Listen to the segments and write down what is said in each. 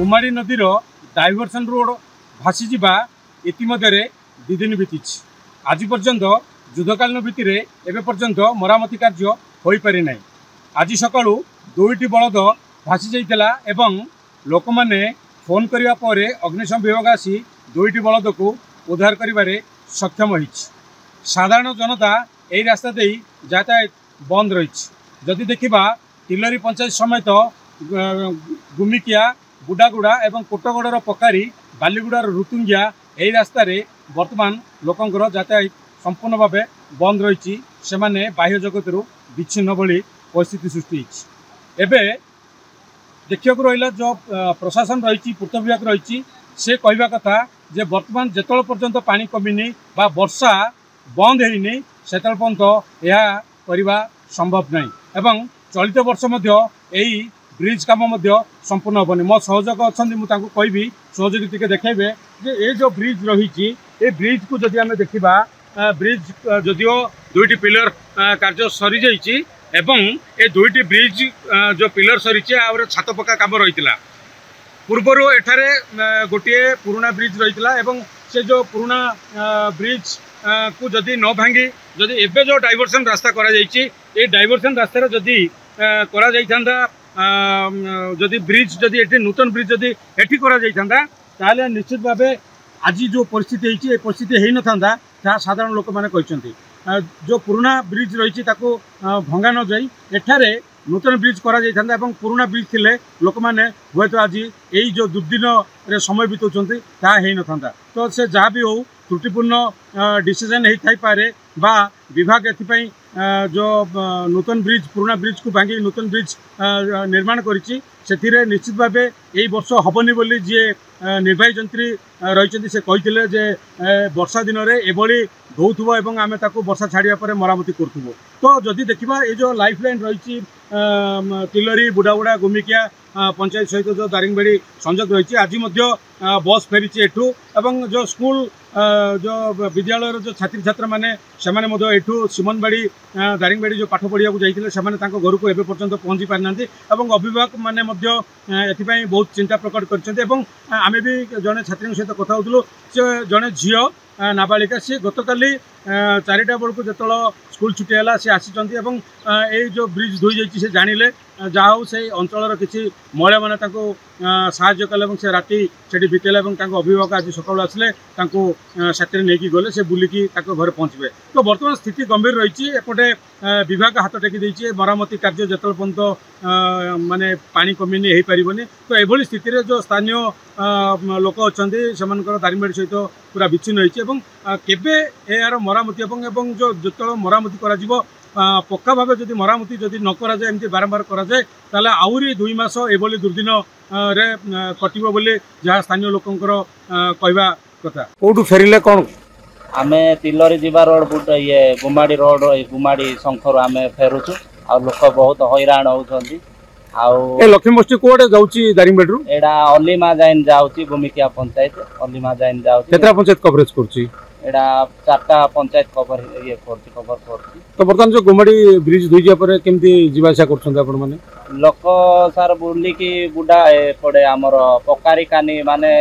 गुमाड़ी नदीर diversion road भासी जा इतिमध्य 2 दिन बीती आज पर्यंत युद्धकालीन भित्तिर एवं पर्यंत मरामती कार्य हो पारि ना। आज सका 2टी बलद भासी जाइला एवं लोक मैंने फोन करने पर अग्निशम विभाग आसी 2टी बलद को उद्धार करिबारे सक्षम होई। साधारण जनता यही रास्ता दे यातायात बंद रही। जदि देखा तिलरी पंचायत समेत गुमिकिया बुडागुड़ा एवं कोटगड़र पकारी बालीगुड़ार रुतुंगिया यही रास्तार बर्तमान लोकंर यातायात संपूर्ण भाव बंद रही। से माने बाह्य जगत विच्छिन्न भली परिस्थिति सृष्टि एवं देखा रहा जो प्रशासन रही पूर्त विभाग रही से कहवा कथा जे वर्तमान जेतल पर्यंत पानी कमिनी बा वर्षा बंद होनी सेतल पर्यंत यह करवा संभव नहीं एवं चलित वर्ष यही ब्रिज काम संपूर्ण हेनी। मो सहयोग अच्छा मुझे कहबी सहयोगी टी देखेबे ये जो ब्रिज रही ब्रिज को जदि आम देखा ब्रिज जदिओ 2टी पिलर कार्य सरी जाइए एवं ये 2टी ब्रिज जो पिलर सरी छात पक्का काम रही पूर्वर एठारे गोटे पुराना ब्रिज रही से जो पुराना ब्रिज को जदि न भांगी जदि एबे जो डाइवर्सन रास्ता करा जाइए ये डाइवर्सन रास्तार जदि करा जाइथांदा जदि ब्रिज जदि एठी नूतन ब्रिज जदि एठी करा जाइथांदा ताले निश्चित भाव आज जो परिस्थिति है परिस्थिति हो न था साधारण लोक मैंने कहते जो पुराना ब्रिज रही भंगा न जाई एठारे नूतन ब्रिज करा जाइथांदा एवं पुराना ब्रिज थिले लोक मैंने हुए तो आज यही जो दुर्दिन रे समय बिताउछंती ता हेई न थांदा। तो से जहाँ भी हो त्रुटिपूर्ण डिसीजन हो पारे बा विभाग एथिपाई जो नूतन ब्रिज पुराना ब्रिज को भांगी नूतन ब्रिज निर्माण करिछि से निश्चित भाव यही वर्ष हेनी बोली जी निर्वाही जंत्री रही से कहते जे वर्षा दिन में एभली दौथुब एवं आम वर्षा छाड़ा पर मरामती करूँ। तो जदि देखा ये जो लाइफ लाइन रही तिलरी बुडागुड़ा गुमिकिया पंचायत सहित जो दारिंगबाड़ी संजोग रही आज बस फेरी एठू एवं जो स्कूल जो विद्यालय जो छात्री छात्र मैंने से एठू सिमनबाड़ी दारिंगबाड़ी जो पाठ पढ़ा जाते से घर को एवं पर्यंत पहुँची पारि ना एवं अभिभावक मैंने एथिपाई बहुत चिंता प्रकट कर आम भी जड़े छात्री सहित कथा होलु से जड़े झील नाबालिका सी गतकाली 4टा बेलू जो स्कूल छुट्टी है सी आसी ये जो ब्रिज धोई जाइए से जानिले जहाँ से अंचल किसी महिला मैंने साहाय्य कले से राति से बितेले अभिभावक आज सकाल आसिले साथी नहीं गले से बुलिकी घर पहुँचे। तो बर्तमान स्थिति गंभीर रही एपटे विभाग हाथ टेकी देती मरामती कार्य जो पर्यंत माने पानी कमिनी हो पारनी। तो यह स्थित जो स्थानीय लोक अच्छा से दारिंगबाड़ी सहित पूरा विच्छिन्न होती यार मरामती एवं जो मरामती करा पक्का भाव जदि मरामती जदि न करा जाए एमती बारंबार करा जाए ताले आउरी 2 मास एभली दुर्दिन रे कटिबो बोली जहाँ स्थानीय लोकंकर कहवा कथा। कोठू फेरिले कौन आमे तिलरी जीवा रोड ये गुमाड़ी रोड गुमाड़ी शंखर आमे फेरुछु आ लोक बहुत हैरान होउछंती। आउ ए लक्ष्मी बस्ती कोडे जाउची दारिंगबाड़ी रु एडा अलीमा जाइन जाउची गुमिकिया पंचायत अलीमा जाइन जाउची केतरा पंचायत कवरेज करची एडा 4टा पंचायत कवर ये करची कवर करची। तो बर्तमान जो गुमाड़ी ब्रिज धोई जा पर केमती जीवासा करछन आपण माने लोक सार बुली की बुडा पड़े आमर पकारी कानी माने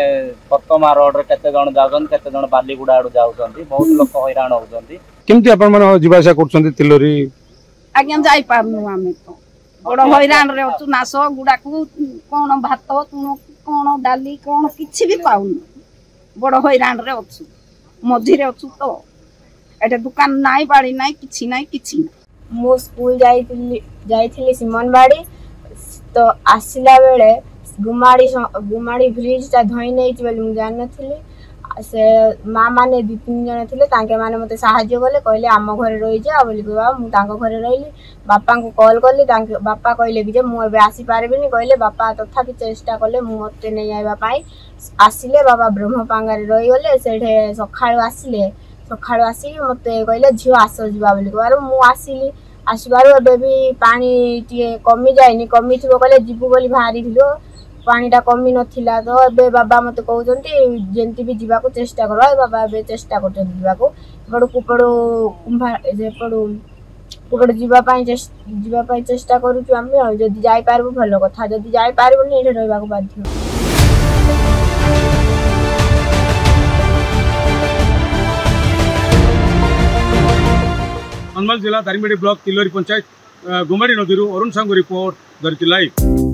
पतमा रोड रे केते जण जाउछन केते जण बालीगुडा आडू जाउछन बहुत लोक हैरान होउछन केमती आपण माने जीवासा करछन तिलरी आज्ञा जाई पारनु आमे तो बड़ हैरान रे अछु नास गुडा को कोन भात तुण कोन डाली कोन किछि भी पाउनु बड़ हैरान रे अछु मझिरे अछु। तो एटा दुकान नाई बाड़ी नाई किछि नाई किछि ना मो स्कूल जाइथिली सिमनबाड़ी तो आसिला बेले गुमाड़ी ब्रिज ता धोई नहीं बोली मुझे जान नथिली से माँ माने 2-3 जन थे तांके माने मते साहाय्य कले कहले आम घरे रही जा बोली बाबा मु तांको घरे रहिली बापा को कॉल कली तांके बापा कहले कि जे मु एबे आसी पारबिनी कहले बापा तथापि चेष्टा कले मु मते नहीं आइबा पाई आसिले बाबा ब्रह्मपांगारे रही गले सेठे सखाळु आसी मते कहले झियो आस जिबा बोली बार मु आसिली आसबार एबे भी पानी टिए कमी जाइनी कमी थिबो कहले जिबु बोली भारी थिलो पानीटा कमी नथिला। तो एबे बाबा मते कहउचंती जेंती भी जीवा को चेष्टा करो बाबा एबे चेष्टा करचंती जीवा को बड़ कुपड़ो कुंभा जे पड़ो कुपड़ जीवा पाई चेष्टा करूछु आमे जदी जाई पारबो भलो कथा जदी जाई पारबो नै एठे रहबाको बाध्य। कन्धमाल जिला दारिंगबाड़ी ब्लॉक तिलोरी पंचायत गुमाड़ी नदी अरुण सांगो रिपोर्ट धरती लाइव।